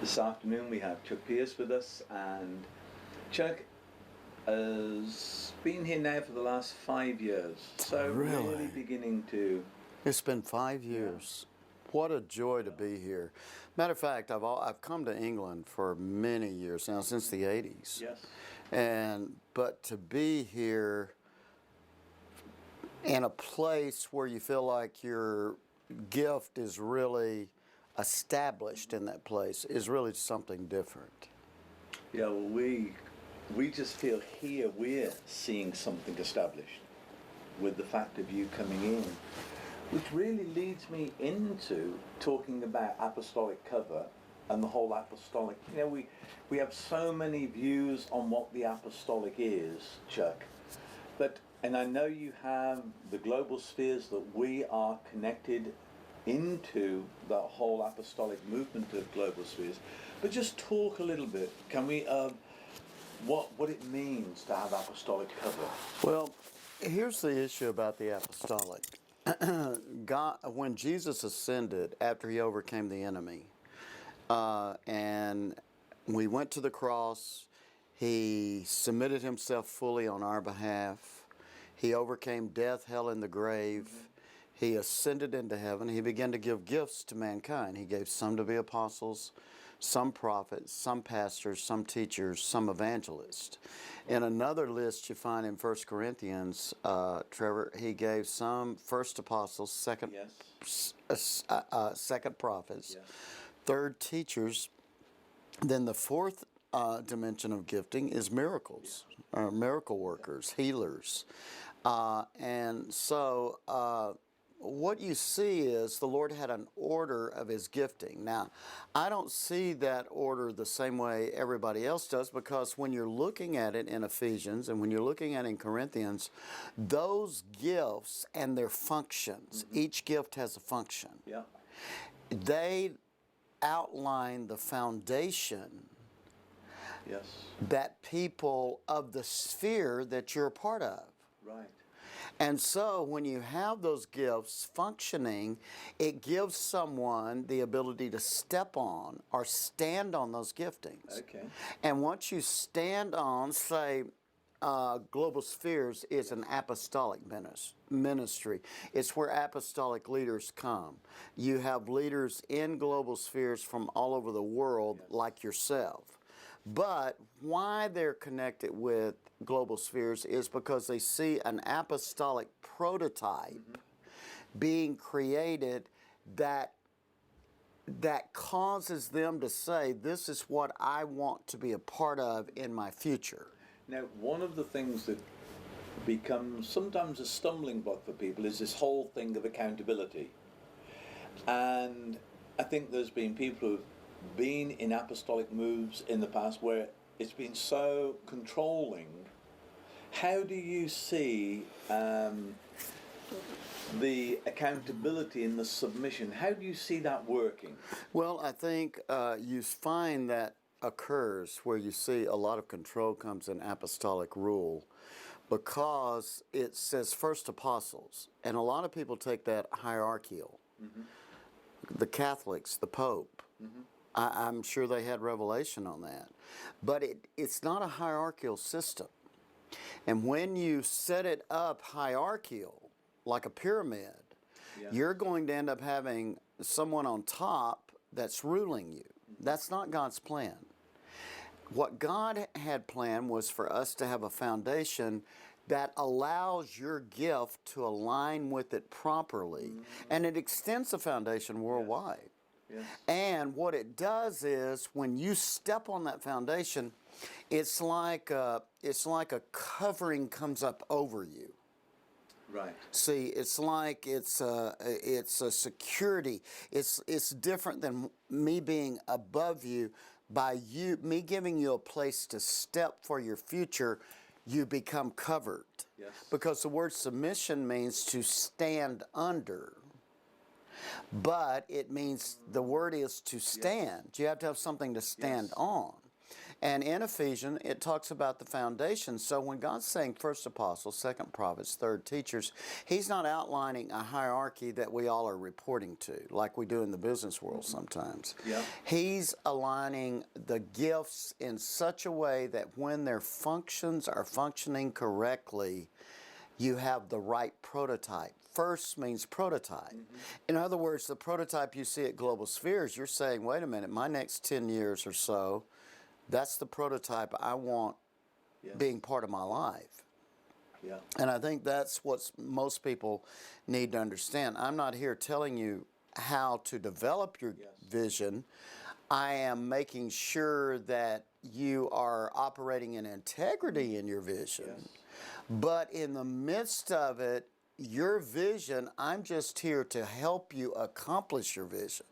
This afternoon we have Chuck Pierce with us, and Chuck has been here now for the last 5 years. So really beginning to... It's been 5 years. What a joy to be here. Matter of fact, I've come to England for many years now, since the 80s. Yes. But to be here in a place where you feel like your gift is really established in that place is really something different. Yeah, well, we just feel here we're seeing something established with the fact of you coming in, which really leads me into talking about apostolic cover and the whole apostolic. You know, we have so many views on what the apostolic is, Chuck, and I know you have the global spheres that we are connected into the whole apostolic movement of global spheres, but just talk a little bit, can we, what it means to have apostolic cover. Well, here's the issue about the apostolic. God, when Jesus ascended after he overcame the enemy, and we went to the cross, he submitted himself fully on our behalf. He overcame death, hell, and the grave. He ascended into heaven. He began to give gifts to mankind. He gave some to be apostles, some prophets, some pastors, some teachers, some evangelists. In another list you find in 1 Corinthians, Trevor, he gave some first apostles, second prophets, third teachers. Then the fourth dimension of gifting is miracles, miracle workers, healers. And so what you see is the Lord had an order of his gifting. Now, I don't see that order the same way everybody else does, because when you're looking at it in Ephesians and when you're looking at it in Corinthians, those gifts and their functions, each gift has a function. Yeah. They outline the foundation that people of the sphere that you're a part of. Right. And so when you have those gifts functioning, it gives someone the ability to step on or stand on those giftings. Okay. And once you stand on, say, global spheres is an apostolic ministry. It's where apostolic leaders come. You have leaders in global spheres from all over the world, like yourself. But why they're connected with global spheres is because they see an apostolic prototype being created that causes them to say, this is what I want to be a part of in my future. Now, one of the things that becomes sometimes a stumbling block for people is this whole thing of accountability. And I think there's been people who've been in apostolic moves in the past where it's been so controlling. How do you see the accountability and the submission? How do you see that working? Well, I think you find that occurs where you see a lot of control comes in apostolic rule, because it says first apostles, and a lot of people take that hierarchical. The Catholics, the Pope, I'm sure they had revelation on that. But it's not a hierarchical system. And when you set it up hierarchical, like a pyramid, you're going to end up having someone on top that's ruling you. That's not God's plan. What God had planned was for us to have a foundation that allows your gift to align with it properly. And it extends the foundation worldwide. And what it does is, when you step on that foundation, it's like a covering comes up over you. Right. See, it's like it's a security. It's different than me being above you. By me giving you a place to step for your future, you become covered. Yes. Because the word submission means to stand under. But it means the word is to stand. You have to have something to stand on. And in Ephesians, it talks about the foundation. So when God's saying first apostles, second prophets, third teachers, He's not outlining a hierarchy that we all are reporting to, like we do in the business world sometimes. Yeah. He's aligning the gifts in such a way that when their functions are functioning correctly, you have the right prototype. First means prototype. In other words, the prototype you see at Global Spheres, you're saying, wait a minute, my next 10 years or so, that's the prototype I want being part of my life. Yeah. And I think that's what most people need to understand. I'm not here telling you how to develop your vision. I am making sure that you are operating in integrity in your vision. Yes. But in the midst of it, your vision, I'm just here to help you accomplish your vision.